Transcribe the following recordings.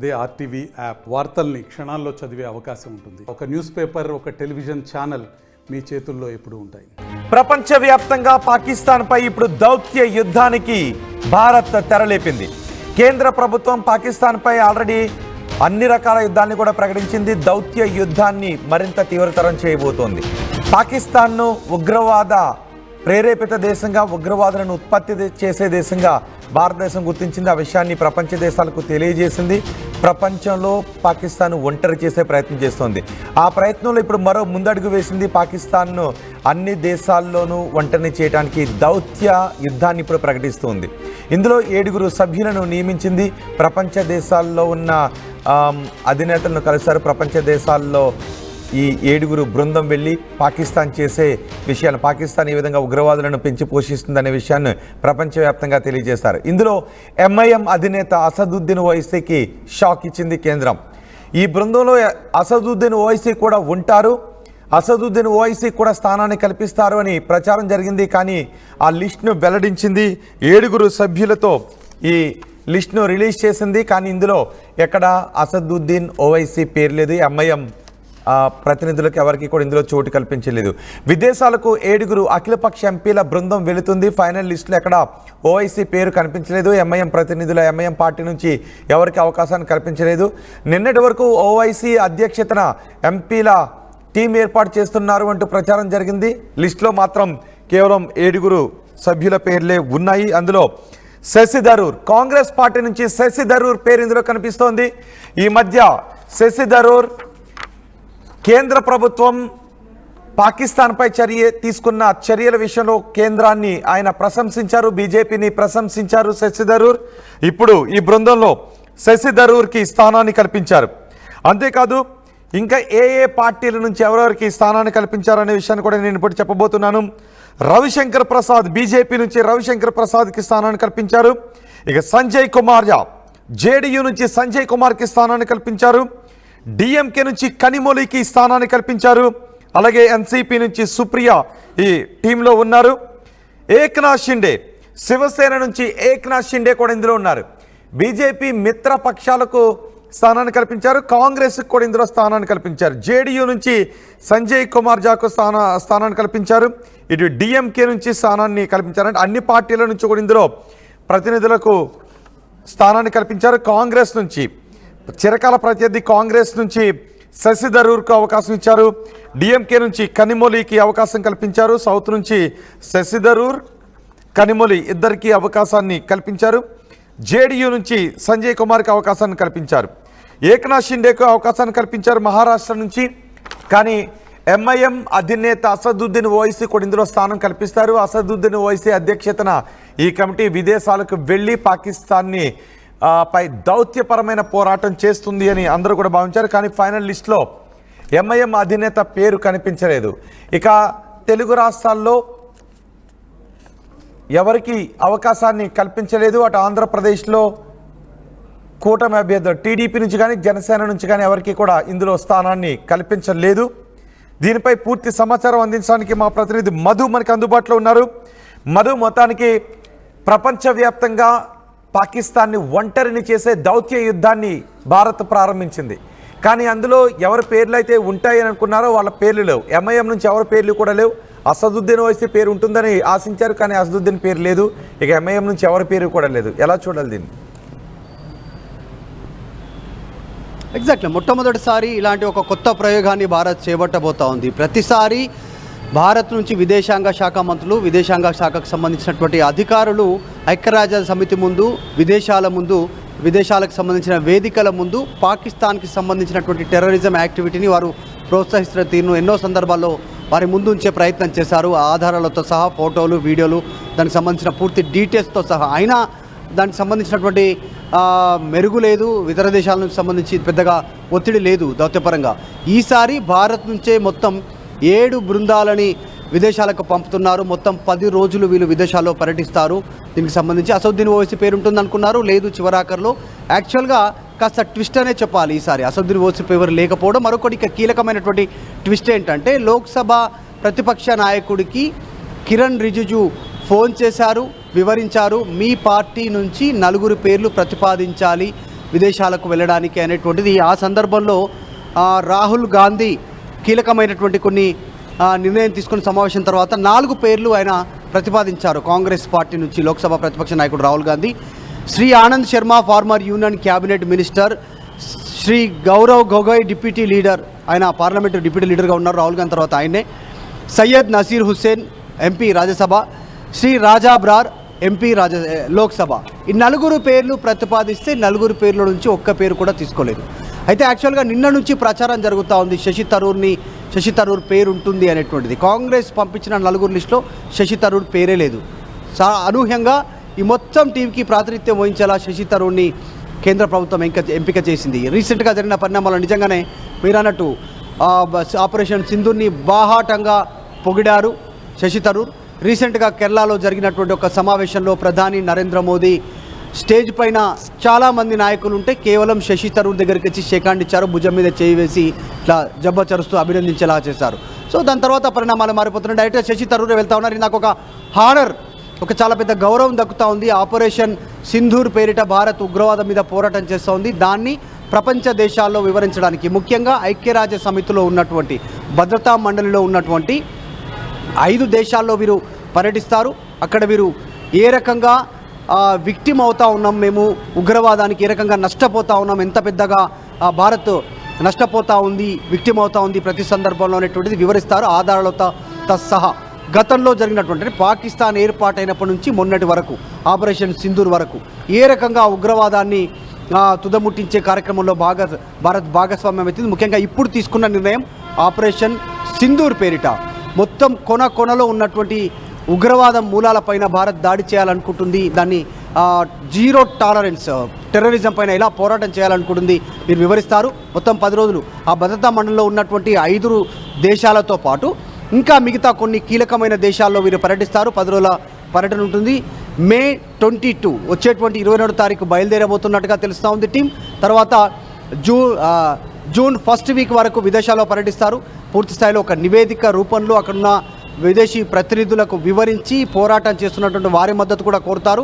అదే RTV app వార్తల్ని క్షణాల్లో చదివే అవకాశం ఉంటుంది. ఒక న్యూస్ పేపర్, ఒక టెలివిజన్ ఛానల్ మీ చేతుల్లో ఎప్పుడూ ఉంటాయి. ప్రపంచవ్యాప్తంగా పాకిస్తాన్పై ఇప్పుడు దౌత్య యుద్ధానికి భారత్ తెరలేపింది. కేంద్ర ప్రభుత్వం పాకిస్తాన్పై ఆల్రెడీ అన్ని రకాల యుద్ధాన్ని కూడా ప్రకటించింది. దౌత్య యుద్ధాన్ని మరింత తీవ్రతరం చేయబోతోంది. పాకిస్తాన్ను ఉగ్రవాద ప్రేరేపిత దేశంగా, ఉగ్రవాదులను ఉత్పత్తి చేసే దేశంగా భారతదేశం గుర్తించింది. ఆ విషయాన్ని ప్రపంచ దేశాలకు తెలియజేసింది. ప్రపంచంలో పాకిస్తాన్ ఒంటరి చేసే ప్రయత్నం చేస్తోంది. ఆ ప్రయత్నంలో ఇప్పుడు మరో ముందడుగు వేసింది. పాకిస్తాన్ను అన్ని దేశాల్లోనూ ఒంటరిని చేయడానికి దౌత్య యుద్ధాన్ని ఇప్పుడు ప్రకటిస్తుంది. ఇందులో 7 సభ్యులను నియమించింది. ప్రపంచ దేశాల్లో ఉన్న అధినేతలను కలిశారు. ప్రపంచ దేశాల్లో ఈ 7 బృందం వెళ్ళి పాకిస్తాన్ చేసే విషయాలు, పాకిస్తాన్ ఏ విధంగా ఉగ్రవాదులను పెంచి పోషిస్తుందనే విషయాన్ని ప్రపంచవ్యాప్తంగా తెలియజేస్తారు. ఇందులో ఎంఐఎం అధినేత అసదుద్దీన్ ఓవైసీకి షాక్ ఇచ్చింది కేంద్రం. ఈ బృందంలో అసదుద్దీన్ ఓవైసీ కూడా ఉంటారు, అసదుద్దీన్ ఓవైసీ కూడా స్థానాన్ని కల్పిస్తారు అని ప్రచారం జరిగింది. కానీ ఆ లిస్టును వెల్లడించింది. 7 సభ్యులతో ఈ లిస్టును రిలీజ్ చేసింది. కానీ ఇందులో ఎక్కడ అసదుద్దీన్ ఓవైసీ పేరు లేదు. ఎంఐఎం ప్రతినిధులకు ఎవరికి కూడా ఇందులో చోటు కల్పించలేదు. విదేశాలకు 7 అఖిలపక్ష ఎంపీల బృందం వెళుతుంది. ఫైనల్ లిస్టులో ఎక్కడ ఓవైసీ పేరు కనిపించలేదు. ఎంఐఎం ప్రతినిధుల ఎంఐఎం పార్టీ నుంచి ఎవరికి అవకాశాన్ని కల్పించలేదు. నిన్నటి వరకు ఓవైసీ అధ్యక్షతన ఎంపీల టీం ఏర్పాటు చేస్తున్నారు అంటూ ప్రచారం జరిగింది. లిస్టులో మాత్రం కేవలం 7 సభ్యుల పేర్లే ఉన్నాయి. అందులో శశి థరూర్, కాంగ్రెస్ పార్టీ నుంచి శశి థరూర్ పేరు ఇందులో కనిపిస్తోంది. ఈ మధ్య శశి థరూర్ కేంద్ర ప్రభుత్వం పాకిస్తాన్పై తీసుకున్న చర్యల విషయంలో కేంద్రాన్ని ఆయన ప్రశంసించారు, బీజేపీని ప్రశంసించారు శశి థరూర్. ఇప్పుడు ఈ బృందంలో శశి థరూర్కి స్థానాన్ని కల్పించారు. అంతేకాదు ఇంకా ఏ పార్టీల నుంచి ఎవరెవరికి స్థానాన్ని కల్పించారనే విషయాన్ని కూడా నేను ఇప్పుడు చెప్పబోతున్నాను. రవిశంకర్ ప్రసాద్, బీజేపీ నుంచి రవిశంకర్ ప్రసాద్కి స్థానాన్ని కల్పించారు. ఇక సంజయ్ కుమార్ జేడీయూ నుంచి సంజయ్ కుమార్కి స్థానాన్ని కల్పించారు. డిఎంకే నుంచి కనిమొళికి స్థానాన్ని కల్పించారు. అలాగే ఎన్సీపీ నుంచి సుప్రియ ఈ టీంలో ఉన్నారు. ఏక్నాథ్ షిండే, శివసేన నుంచి ఏక్నాథ్ షిండే కూడా ఇందులో ఉన్నారు. బీజేపీ మిత్ర పక్షాలకు స్థానాన్ని కల్పించారు. కాంగ్రెస్కి కూడా ఇందులో స్థానాన్ని కల్పించారు. జేడీయూ నుంచి సంజయ్ కుమార్ జాకు స్థానాన్ని కల్పించారు. ఇటు డిఎంకే నుంచి స్థానాన్ని కల్పించారు. అంటే అన్ని పార్టీల నుంచి కూడా ఇందులో ప్రతినిధులకు స్థానాన్ని కల్పించారు. కాంగ్రెస్ నుంచి చిరకాల ప్రత్యర్థి కాంగ్రెస్ నుంచి శశి థరూర్కు అవకాశం ఇచ్చారు. డిఎంకే నుంచి కనిమొళికి అవకాశం కల్పించారు. సౌత్ నుంచి శశి థరూర్, కనిమొళి ఇద్దరికి అవకాశాన్ని కల్పించారు. జేడీయూ నుంచి సంజయ్ కుమార్కి అవకాశాన్ని కల్పించారు. ఏక్నాథ్ షిండేకు అవకాశాన్ని కల్పించారు మహారాష్ట్ర నుంచి. కానీ ఎంఐఎం అధినేత అసదుద్దీన్ ఓవైసీ కూడా ఇందులో స్థానం కల్పిస్తారు. అసదుద్దీన్ ఓవైసీ అధ్యక్షతన ఈ కమిటీ విదేశాలకు వెళ్ళి పాకిస్తాన్ని పై దౌత్యపరమైన పోరాటం చేస్తుంది అని అందరూ కూడా భావించారు. కానీ ఫైనల్ లిస్టులో ఎంఐఎం అధినేత పేరు కనిపించలేదు. ఇక తెలుగు రాష్ట్రాల్లో ఎవరికి అవకాశాన్ని కల్పించలేదు. అటు ఆంధ్రప్రదేశ్లో కూటమి అభ్యర్థులు టీడీపీ నుంచి కానీ జనసేన నుంచి కానీ ఎవరికి కూడా ఇందులో స్థానాన్ని కల్పించలేదు. దీనిపై పూర్తి సమాచారం అందించడానికి మా ప్రతినిధి మధు మనకి అందుబాటులో ఉన్నారు. మధు, మొత్తానికి ప్రపంచవ్యాప్తంగా పాకిస్తాన్ని ఒంటరిని చేసే దౌత్య యుద్ధాన్ని భారత్ ప్రారంభించింది. కానీ అందులో ఎవరి పేర్లు అయితే ఉంటాయని అనుకున్నారో వాళ్ళ పేర్లు లేవు. ఎంఐఎం నుంచి ఎవరి పేర్లు కూడా లేవు. అసదుద్దీన్ ఓవైసీ పేరు ఉంటుందని ఆశించారు, కానీ అసదుద్దీన్ పేరు లేదు. ఇక ఎంఐఎం నుంచి ఎవరి పేరు కూడా లేదు. ఎలా చూడాలి దీన్ని? ఎగ్జాక్ట్లీ, మొట్టమొదటిసారి ఇలాంటి ఒక కొత్త ప్రయోగాన్ని భారత్ చేపట్టబోతా ఉంది. ప్రతిసారి భారత్ నుంచి విదేశాంగ శాఖ మంత్రులు, విదేశాంగ శాఖకు సంబంధించినటువంటి అధికారులు ఐక్యరాజ్య సమితి ముందు, విదేశాలకు సంబంధించిన వేదికల ముందు పాకిస్తాన్కి సంబంధించినటువంటి టెర్రరిజం యాక్టివిటీని వారు ప్రోత్సహిస్తున్న తీరును ఎన్నో సందర్భాల్లో వారి ముందు ఉంచే ప్రయత్నం చేశారు. ఆధారాలతో సహా, ఫోటోలు, వీడియోలు, దానికి సంబంధించిన పూర్తి డీటెయిల్స్తో సహా. అయినా దానికి సంబంధించినటువంటి మెరుగు లేదు. ఇతర దేశాల నుంచి సంబంధించి పెద్దగా ఒత్తిడి లేదు దౌత్యపరంగా. ఈసారి భారత్ నుంచే మొత్తం 7 బృందాలని విదేశాలకు పంపుతున్నారు. మొత్తం 10 రోజులు వీళ్ళు విదేశాల్లో పర్యటిస్తారు. దీనికి సంబంధించి అసదుద్దీన్ ఓవైసీ పేరు ఉంటుంది అనుకున్నారు, లేదు. చివరాఖరులో యాక్చువల్గా కాస్త ట్విస్ట్ అనే చెప్పాలి. ఈసారి అసదుద్దీన్ ఓవైసీ పేరు లేకపోవడం మరొకటి కీలకమైనటువంటి ట్విస్ట్ ఏంటంటే, లోక్సభ ప్రతిపక్ష నాయకుడికి కిరణ్ రిజిజు ఫోన్ చేశారు, వివరించారు. మీ పార్టీ నుంచి 4 పేర్లు ప్రతిపాదించాలి, విదేశాలకు వెళ్ళడానికి అనేటువంటిది. ఆ సందర్భంలో రాహుల్ గాంధీ కీలకమైనటువంటి కొన్ని నిర్ణయం తీసుకున్న సమావేశం తర్వాత 4 పేర్లు ఆయన ప్రతిపాదించారు కాంగ్రెస్ పార్టీ నుంచి. లోక్సభ ప్రతిపక్ష నాయకుడు Rahul Gandhi, Shri Anand Sharma former union cabinet minister, Shri Gaurav Gogoi deputy leader, ఆయన పార్లమెంటు డిప్యూటీ లీడర్గా ఉన్నారు రాహుల్ గాంధీ తర్వాత ఆయనే, సయ్యద్ నసీర్ హుస్సేన్ ఎంపీ రాజ్యసభ, శ్రీ రాజా బ్రార్ ఎంపీ లోక్సభ. ఈ 4 పేర్లు ప్రతిపాదిస్తే 4 పేర్ల నుంచి ఒక్క పేరు కూడా తీసుకోలేదు. అయితే యాక్చువల్గా నిన్న నుంచి ప్రచారం జరుగుతూ ఉంది శశి థరూర్ పేరు ఉంటుంది అనేటువంటిది. కాంగ్రెస్ పంపించిన 4 లిస్టులో శశి థరూర్ పేరే లేదు. అనూహ్యంగా ఈ మొత్తం టీంకి ప్రాతినిధ్యం వహించేలా శశి థరూర్ని కేంద్ర ప్రభుత్వం ఎంపిక చేసింది. రీసెంట్గా జరిగిన పరిణామాలు నిజంగానే మీరు అన్నట్టు ఆపరేషన్ సింధూర్ని బాహాటంగా పొగిడారు శశి థరూర్. రీసెంట్గా కేరళలో జరిగినటువంటి ఒక సమావేశంలో ప్రధాని నరేంద్ర మోదీ స్టేజ్ పైన చాలామంది నాయకులు ఉంటే కేవలం శశి థరూర్ దగ్గరికి వచ్చి షేకాండ్ ఇచ్చారు, భుజం మీద చేయి వేసి ఇట్లా జబ్బ చరుస్తూ అభినందించేలా చేశారు. సో దాని తర్వాత పరిణామాలు మారిపోతున్నాయి. డైరెక్ట్గా శశి థరూర్ వెళ్తా ఉన్నారు. నాకు ఒక హానర్, ఒక చాలా పెద్ద గౌరవం దక్కుతూ ఉంది. ఆపరేషన్ సింధూర్ పేరిట భారత్ ఉగ్రవాదం మీద పోరాటం చేస్తూ ఉంది. దాన్ని ప్రపంచ దేశాల్లో వివరించడానికి, ముఖ్యంగా ఐక్యరాజ్య సమితిలో ఉన్నటువంటి భద్రతా మండలిలో ఉన్నటువంటి 5 దేశాల్లో వీరు పర్యటిస్తారు. అక్కడ వీరు ఏ రకంగా విక్టిమ్ అవుతా ఉన్నాం, మేము ఉగ్రవాదానికి ఏ రకంగా నష్టపోతూ ఉన్నాం, ఎంత పెద్దగా భారత్ నష్టపోతూ ఉంది, విక్టిమ్ అవుతూ ఉంది ప్రతి సందర్భంలో అనేటువంటిది వివరిస్తారు ఆధారాలతో సహా. గతంలో జరిగినటువంటి పాకిస్తాన్ ఏర్పాటైనప్పటి నుంచి మొన్నటి వరకు ఆపరేషన్ సింధూర్ వరకు ఏ రకంగా ఉగ్రవాదాన్ని తుదముట్టించే కార్యక్రమంలో భారత్ భాగస్వామ్యం అవుతుంది. ముఖ్యంగా ఇప్పుడు తీసుకున్న నిర్ణయం ఆపరేషన్ సింధూర్ పేరిట మొత్తం కొనలో ఉన్నటువంటి ఉగ్రవాదం మూలాలపైన భారత్ దాడి చేయాలనుకుంటుంది. దాన్ని జీరో టాలరెన్స్ టెర్రరిజం పైన ఎలా పోరాటం చేయాలనుకుంటుంది మీరు వివరిస్తారు. మొత్తం 10 రోజులు ఆ భద్రతా మండలిలో ఉన్నటువంటి 5 దేశాలతో పాటు ఇంకా మిగతా కొన్ని కీలకమైన దేశాల్లో వీరు పర్యటిస్తారు. 10 రోజుల పర్యటన ఉంటుంది. మే 22 వచ్చేటువంటి 22వ తారీఖు బయలుదేరబోతున్నట్టుగా తెలుస్తూ ఉంది టీం. తర్వాత జూన్ ఫస్ట్ వీక్ వరకు విదేశాల్లో పర్యటిస్తారు. పూర్తి స్థాయిలో ఒక నివేదిక రూపంలో అక్కడున్న విదేశీ ప్రతినిధులకు వివరించి పోరాటం చేస్తున్నటువంటి వారి మద్దతు కూడా కోరుతారు.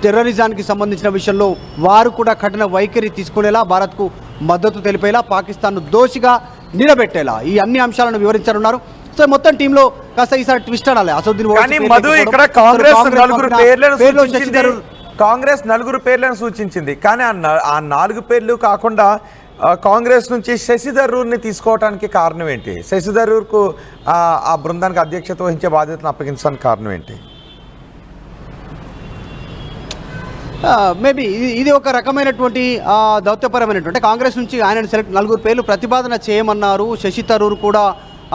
టెర్రరిజానికి సంబంధించిన విషయంలో వారు కూడా కఠిన వైఖరి తీసుకునేలా, భారత్కు మద్దతు తెలిపేలా, పాకిస్తాన్ను దోషిగా నిలబెట్టేలా ఈ అన్ని అంశాలను వివరించనున్నారు. సో మొత్తం టీంలో కాస్త ఈసారి ట్విస్ట్ అనాలి. కాంగ్రెస్ 4 పేర్లను సూచించింది. కానీ ఆ 4 పేర్లు కాకుండా కాంగ్రెస్ నుంచి శశి థరూర్ని తీసుకోవడానికి కారణం ఏంటి? శశి థరూర్కు ఆ బృందానికి అధ్యక్షత వహించే బాధ్యతను అప్పగించడానికి కారణం ఏంటి? మేబీ ఇది ఒక రకమైనటువంటి దౌత్యపరమైనటువంటి కాంగ్రెస్ నుంచి ఆయన 4 పేర్లు ప్రతిపాదన చేయమన్నారు. శశి థరూర్ కూడా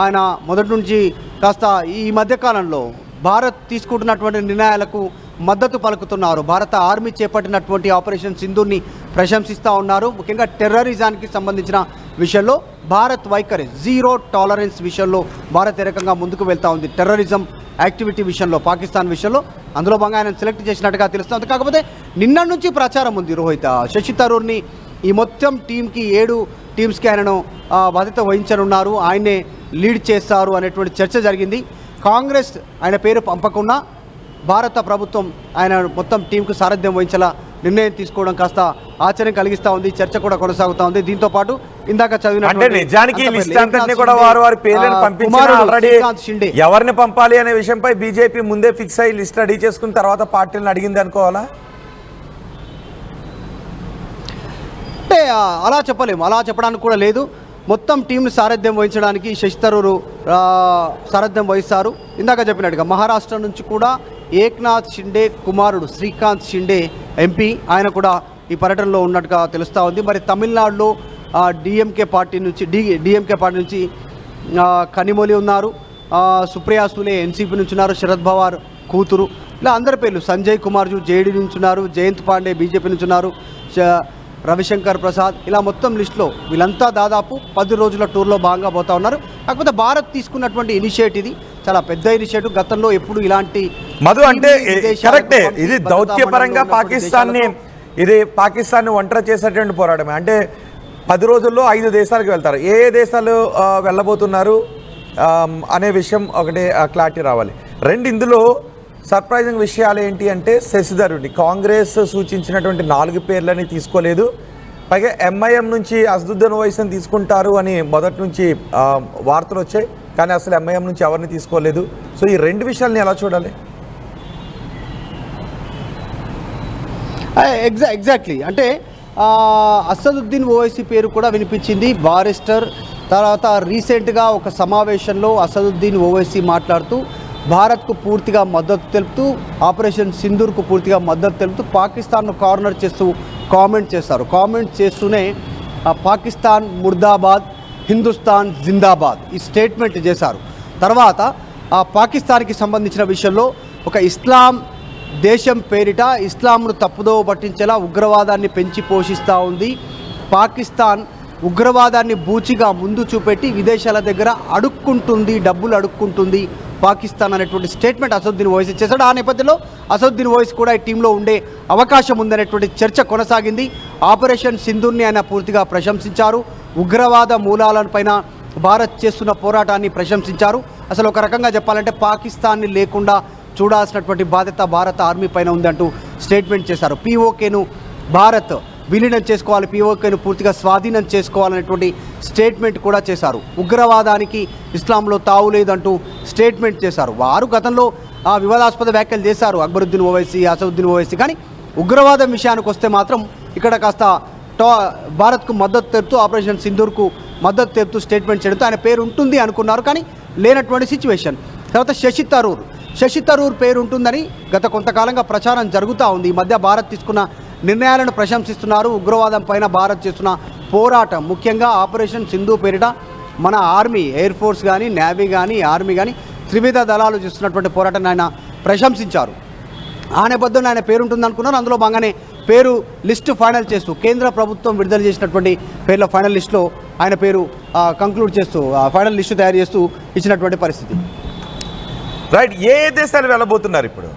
ఆయన మొదటి నుంచి కాస్త ఈ మధ్యకాలంలో భారత్ తీసుకుంటున్నటువంటి నిర్ణయాలకు మద్దతు పలుకుతున్నారు. భారత ఆర్మీ చేపట్టినటువంటి ఆపరేషన్ సింధూర్ని ప్రశంసిస్తూ ఉన్నారు. ముఖ్యంగా టెర్రరిజానికి సంబంధించిన విషయంలో భారత్ వైఖరి జీరో టాలరెన్స్ విషయంలో భారత్ ఏ రకంగా ముందుకు వెళ్తూ ఉంది. టెర్రరిజం యాక్టివిటీ విషయంలో పాకిస్తాన్ విషయంలో అందులో భాగంగా ఆయన సెలెక్ట్ చేసినట్టుగా తెలుస్తుంది. కాకపోతే నిన్న నుంచి ప్రచారం ఉంది రోహిత్ శశి థరూర్ని ఈ మొత్తం టీంకి 7 టీమ్స్కి ఆయనను బాధ్యత వహించనున్నారు, ఆయనే లీడ్ చేస్తారు అనేటువంటి చర్చ జరిగింది. కాంగ్రెస్ ఆయన పేరు పంపకుండా భారత ప్రభుత్వం ఆయన మొత్తం టీంకు సారథ్యం వహించేలా నిర్ణయం తీసుకోవడం కాస్త ఆశ్చర్యం కలిగిస్తూ ఉంది. చర్చ కూడా కొనసాగుతూ ఉంది. దీంతో పాటు ఇందాక ఎవరిని పంపాలి అనే విషయంపై బీజేపీ ముందే ఫిక్స్ అయ్యి లిస్ట్ రెడీ చేసుకున్న తర్వాత పార్టీలను అడిగింది అనుకోవాలా? అంటే అలా చెప్పలేము, అలా చెప్పడానికి కూడా లేదు. మొత్తం టీంను సారథ్యం వహించడానికి శశి థరూర్ సారథ్యం వహిస్తారు. ఇందాక చెప్పినట్టుగా మహారాష్ట్ర నుంచి కూడా ఏక్నాథ్ షిండే కుమారుడు శ్రీకాంత్ షిండే ఎంపీ, ఆయన కూడా ఈ పర్యటనలో ఉన్నట్టుగా తెలుస్తూ ఉంది. మరి తమిళనాడులో డిఎంకే పార్టీ నుంచి కనిమొలి ఉన్నారు, సుప్రియా సూలే ఎన్సీపీ నుంచి ఉన్నారు, శరద్ పవార్ కూతురు, ఇలా అందరి పేర్లు, సంజయ్ కుమార్ జేడీ నుంచి ఉన్నారు, జయంత్ పాండే బీజేపీ నుంచి ఉన్నారు, రవిశంకర్ ప్రసాద్, ఇలా మొత్తం లిస్టులో వీళ్ళంతా దాదాపు 10 రోజుల టూర్లో భాగంగా పోతా ఉన్నారు. కాకపోతే భారత్ తీసుకున్నటువంటి ఇనిషియేటివ్ ఇది చాలా పెద్ద ఇనిషియేటివ్. గతంలో ఎప్పుడు ఇలాంటి మధు అంటే కరెక్టే, ఇది దౌత్యపరంగా పాకిస్తాన్ని ఒంటరి చేసేటువంటి పోరాటమే. అంటే 10 రోజుల్లో 5 దేశాలకు వెళ్తారు. ఏ దేశాలు వెళ్ళబోతున్నారు అనే విషయం ఒకటి క్లారిటీ రావాలి. 2 ఇందులో సర్ప్రైజింగ్ విషయాలు ఏంటి అంటే శశి థరూర్ని కాంగ్రెస్ సూచించినటువంటి 4 పేర్లని తీసుకోలేదు. పైగా ఎంఐఎం నుంచి అసదుద్దీన్ ఓవైసీని తీసుకుంటారు అని మొదటి నుంచి వార్తలు వచ్చాయి, కానీ అసలు ఎంఐఎం నుంచి ఎవరిని తీసుకోలేదు. సో ఈ రెండు విషయాలని ఎలా చూడాలి? ఎగ్జాక్ట్లీ అంటే అసదుద్దీన్ ఓవైసీ పేరు కూడా వినిపించింది. బారిస్టర్ తర్వాత రీసెంట్గా ఒక సమావేశంలో అసదుద్దీన్ ఓవైసీ మాట్లాడుతూ భారత్కు పూర్తిగా మద్దతు తెలుపుతూ ఆపరేషన్ సింధూర్కు పూర్తిగా మద్దతు తెలుపుతూ పాకిస్తాన్ను కార్నర్ చేస్తూ కామెంట్ చేస్తారు. కామెంట్ చేస్తూనే పాకిస్తాన్ ముర్దాబాద్, హిందుస్థాన్ జిందాబాద్ ఈ స్టేట్మెంట్ చేశారు. తర్వాత పాకిస్తాన్కి సంబంధించిన విషయంలో ఒక ఇస్లాం దేశం పేరిట ఇస్లాంను తప్పుదోవ పట్టించేలా ఉగ్రవాదాన్ని పెంచి పోషిస్తూ ఉంది. పాకిస్తాన్ ఉగ్రవాదాన్ని బూచిగా ముందు చూపెట్టి విదేశాల దగ్గర అడుక్కుంటుంది, డబ్బులు అడుక్కుంటుంది పాకిస్తాన్ అనేటువంటి స్టేట్మెంట్ అసదుద్దీన్ ఓవైసీ చేశాడు. ఆ నేపథ్యంలో అసదుద్దీన్ ఓవైసీ కూడా ఈ టీంలో ఉండే అవకాశం ఉందనేటువంటి చర్చ కొనసాగింది. ఆపరేషన్ సింధూర్ని ఆయన పూర్తిగా ప్రశంసించారు. ఉగ్రవాద మూలాలపైన భారత్ చేస్తున్న పోరాటాన్ని ప్రశంసించారు. అసలు ఒక రకంగా చెప్పాలంటే పాకిస్తాన్ని లేకుండా చూడాల్సినటువంటి బాధ్యత భారత ఆర్మీ పైన ఉందంటూ స్టేట్మెంట్ చేశారు. పీఓకేను భారత్ విలీనం చేసుకోవాలి, పీఓకేను పూర్తిగా స్వాధీనం చేసుకోవాలనేటువంటి స్టేట్మెంట్ కూడా చేశారు. ఉగ్రవాదానికి ఇస్లాంలో తావు లేదంటూ స్టేట్మెంట్ చేశారు. వారు గతంలో వివాదాస్పద వ్యాఖ్యలు చేశారు అక్బరుద్దీన్ ఓవైసీ, అసదుద్దీన్ ఓవైసీ. కానీ ఉగ్రవాదం విషయానికి వస్తే మాత్రం ఇక్కడ కాస్త భారత్కు మద్దతు తెలుపుతూ ఆపరేషన్ సింధూర్కు మద్దతు తెలుపుతూ స్టేట్మెంట్ చేయడంతో ఆయన పేరు ఉంటుంది అనుకున్నారు, కానీ లేనటువంటి సిచ్యువేషన్. తర్వాత శశి థరూర్ పేరు ఉంటుందని గత కొంతకాలంగా ప్రచారం జరుగుతూ ఉంది. ఈ మధ్య భారత్ తీసుకున్న నిర్ణయాలను ప్రశంసిస్తున్నారు. ఉగ్రవాదం పైన భారత్ చేస్తున్న పోరాటం, ముఖ్యంగా ఆపరేషన్ సింధు పేరిట మన ఆర్మీ, ఎయిర్ ఫోర్స్ కానీ, నేవీ కానీ, ఆర్మీ కానీ త్రివిధ దళాలు చేస్తున్నటువంటి పోరాటాన్ని ఆయన ప్రశంసించారు. ఆ నేపథ్యంలో ఆయన పేరు ఉంటుంది అనుకున్నారు. అందులో భాగంగానే పేరు లిస్టు ఫైనల్ చేస్తూ కేంద్ర ప్రభుత్వం విడుదల చేసినటువంటి పేర్ల ఫైనల్ లిస్టులో ఆయన పేరు కంక్లూడ్ చేస్తూ ఫైనల్ లిస్టు తయారు చేస్తూ ఇచ్చినటువంటి పరిస్థితి. రైట్, ఏ దేశాలు వెళ్ళబోతున్నారు ఇప్పుడు?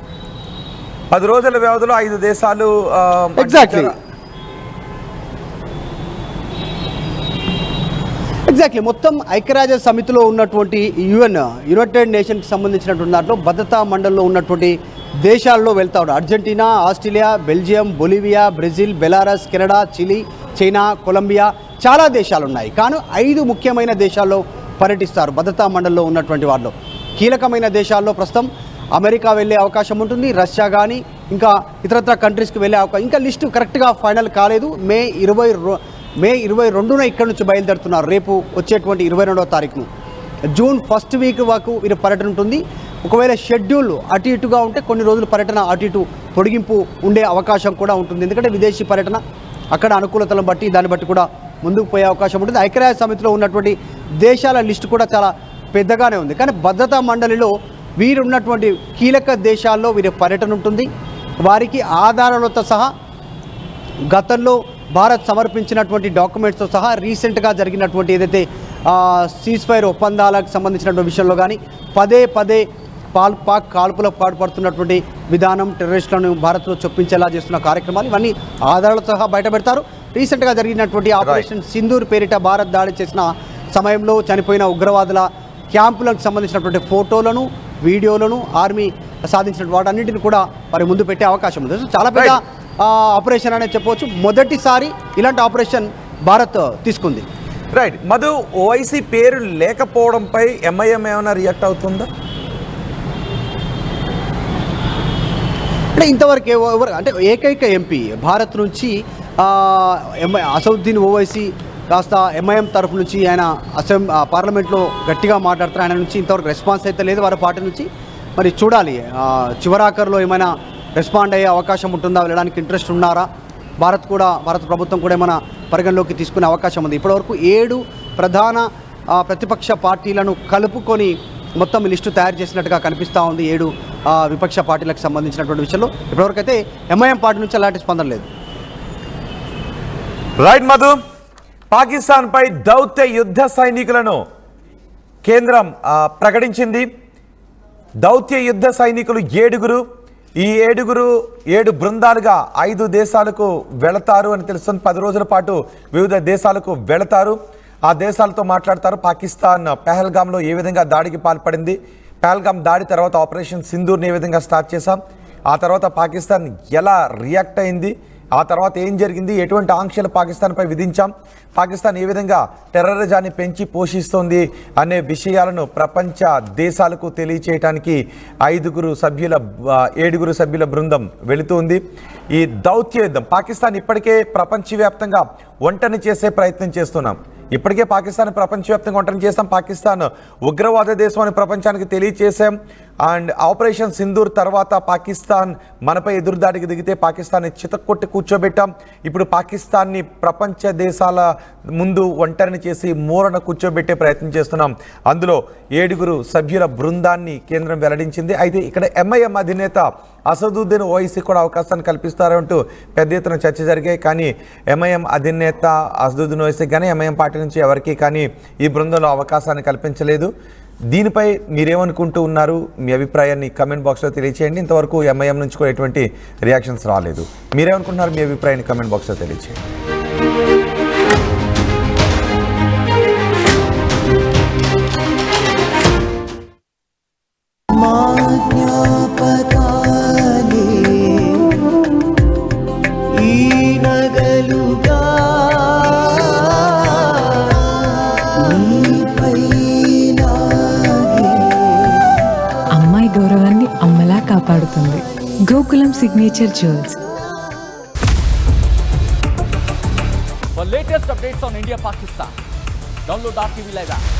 10 రోజుల వ్యవధిలో 5 దేశాలు. ఎగ్జాక్ట్లీ మొత్తం ఐక్యరాజ్య సమితిలో ఉన్నటువంటి యునైటెడ్ నేషన్కి సంబంధించినటువంటి దాంట్లో భద్రతా మండలిలో ఉన్నటువంటి దేశాల్లో వెళ్తా ఉన్నారు. Argentina, Australia, Belgium, Bolivia, Brazil, Belarus, Canada, Chile, China, Colombia చాలా దేశాలు ఉన్నాయి. కానీ 5 ముఖ్యమైన దేశాల్లో పర్యటిస్తారు భద్రతా మండలిలో ఉన్నటువంటి వాళ్ళు. కీలకమైన దేశాల్లో ప్రస్తుతం అమెరికా వెళ్ళే అవకాశం ఉంటుంది, రష్యా కానీ ఇంకా ఇతరత్ర కంట్రీస్కి వెళ్ళే అవకాశం. ఇంకా లిస్టు కరెక్ట్గా ఫైనల్ కాలేదు. మే 22న ఇక్కడ నుంచి బయలుదేరుతున్నారు. రేపు వచ్చేటువంటి 22వ తారీఖును. జూన్ ఫస్ట్ వీక్ వరకు వీరి పర్యటన ఉంటుంది. ఒకవేళ షెడ్యూల్ అటు ఇటుగా ఉంటే కొన్ని రోజులు పర్యటన అటు ఇటు పొడిగింపు ఉండే అవకాశం కూడా ఉంటుంది. ఎందుకంటే విదేశీ పర్యటన అక్కడ అనుకూలతలను బట్టి దాన్ని బట్టి కూడా ముందుకు పోయే అవకాశం ఉంటుంది. ఐక్యరాజ్య సమితిలో ఉన్నటువంటి దేశాల లిస్టు కూడా చాలా పెద్దగానే ఉంది. కానీ భద్రతా మండలిలో వీరు ఉన్నటువంటి కీలక దేశాల్లో వీరి పర్యటన ఉంటుంది. వారికి ఆధారాలతో సహా గతంలో భారత్ సమర్పించినటువంటి డాక్యుమెంట్స్తో సహా రీసెంట్గా జరిగినటువంటి ఏదైతే సీజ్ ఫైర్ ఒప్పందాలకు సంబంధించినటువంటి విషయంలో కానీ పదే పాక్ కాల్పులకు పాటుపడుతున్నటువంటి విధానం, టెర్రరిస్టులను భారత్లో చొప్పించేలా చేస్తున్న కార్యక్రమాలు ఇవన్నీ ఆధారాలతో సహా బయటపెడతారు. రీసెంట్గా జరిగినటువంటి ఆపరేషన్ సింధూర్ పేరిట భారత్ దాడి చేసిన సమయంలో చనిపోయిన ఉగ్రవాదుల క్యాంపులకు సంబంధించినటువంటి ఫోటోలను, వీడియోలను ఆర్మీ సాధించిన వాటన్నింటిని కూడా మరి ముందు పెట్టే అవకాశం ఉంది. చాలా పెద్ద ఆపరేషన్ అనేది చెప్పవచ్చు. మొదటిసారి ఇలాంటి ఆపరేషన్ భారత్ తీసుకుంది. రైట్ మధు, ఓవైసీ పేరు లేకపోవడంపై ఎంఐఎం ఏమైనా రియాక్ట్ అవుతుందా? అంటే ఇంతవరకు అంటే ఏకైక ఎంపీ భారత్ నుంచి అసదుద్దీన్ ఓవైసీ కాస్త ఎంఐఎం తరఫు నుంచి ఆయన పార్లమెంట్లో గట్టిగా మాట్లాడుతున్నారు. ఆయన నుంచి ఇంతవరకు రెస్పాన్స్ అయితే లేదు వారి పార్టీ నుంచి. మరి చూడాలి చివరాఖరులో ఏమైనా రెస్పాండ్ అయ్యే అవకాశం ఉంటుందా, వెళ్ళడానికి ఇంట్రెస్ట్ ఉన్నారా, భారత ప్రభుత్వం కూడా ఏమైనా పరిగణలోకి తీసుకునే అవకాశం ఉంది. ఇప్పటివరకు 7 ప్రధాన ప్రతిపక్ష పార్టీలను కలుపుకొని మొత్తం లిస్టు తయారు చేసినట్టుగా కనిపిస్తూ ఉంది. 7 విపక్ష పార్టీలకు సంబంధించినటువంటి విషయంలో ఇప్పటివరకు అయితే ఎంఐఎం పార్టీ నుంచి అలాంటి స్పందన లేదు. రైట్ మధు, పాకిస్తాన్పై దౌత్య యుద్ధ సైనికులను కేంద్రం ప్రకటించింది. దౌత్య యుద్ధ సైనికులు 7. ఈ 7 బృందాలుగా 5 దేశాలకు వెళతారు అని తెలుస్తుంది. 10 రోజుల పాటు వివిధ దేశాలకు వెళతారు. ఆ దేశాలతో మాట్లాడతారు. పాకిస్తాన్ పెహల్గామ్లో ఏ విధంగా దాడికి పాల్పడింది, పెహల్గామ్ దాడి తర్వాత ఆపరేషన్ సింధూర్ని ఏ విధంగా స్టార్ట్ చేశాం, ఆ తర్వాత పాకిస్తాన్ ఎలా రియాక్ట్ అయింది, ఆ తర్వాత ఏం జరిగింది, ఎటువంటి ఆంక్షలు పాకిస్తాన్పై విధించాం, పాకిస్తాన్ ఏ విధంగా టెర్రరిజాన్ని పెంచి పోషిస్తోంది అనే విషయాలను ప్రపంచ దేశాలకు తెలియచేయడానికి 7 సభ్యుల బృందం వెళుతుంది. ఈ దౌత్య యుద్ధం పాకిస్తాన్ ఇప్పటికే ప్రపంచవ్యాప్తంగా ఒంటరిని చేసే ప్రయత్నం చేస్తున్నాం. ఇప్పటికే పాకిస్తాన్ ప్రపంచవ్యాప్తంగా ఒంటరిని చేస్తాం. పాకిస్తాన్ ఉగ్రవాద దేశం అని ప్రపంచానికి తెలియచేసాం. అండ్ ఆపరేషన్ సింధూర్ తర్వాత పాకిస్తాన్ మనపై ఎదురుదాడికి దిగితే పాకిస్తాన్ని చితక్కొట్టి కూర్చోబెట్టాం. ఇప్పుడు పాకిస్తాన్ని ప్రపంచ దేశాల ముందు ఒంటరిని చేసి మూరన కూర్చోబెట్టే ప్రయత్నం చేస్తున్నాం. అందులో 7 సభ్యుల బృందాన్ని కేంద్రం వెల్లడించింది. అయితే ఇక్కడ ఎంఐఎం అధినేత అసదుద్దీన్ ఓవైసీ కూడా అవకాశాన్ని కల్పిస్తారంటూ పెద్ద ఎత్తున చర్చ జరిగాయి. కానీ ఎంఐఎం అధినేత అసదుద్దీన్ ఓవైసీ కానీ ఎంఐఎం పార్టీ నుంచి ఎవరికి కానీ ఈ బృందంలో అవకాశాన్ని కల్పించలేదు. దీనిపై మీరేమనుకుంటూ ఉన్నారు? మీ అభిప్రాయాన్ని కమెంట్ బాక్స్లో తెలియచేయండి. ఇంతవరకు ఎంఐఎం నుంచి కూడా ఎటువంటి రియాక్షన్స్ రాలేదు. మీరేమనుకుంటున్నారు? మీ అభిప్రాయాన్ని కమెంట్ బాక్స్లో తెలియచేయండి. గౌరవాన్ని అమ్మలా కాపాడుతుంది. Gokulam signature jewels. For latest updates on India Pakistan, download our TV Live app.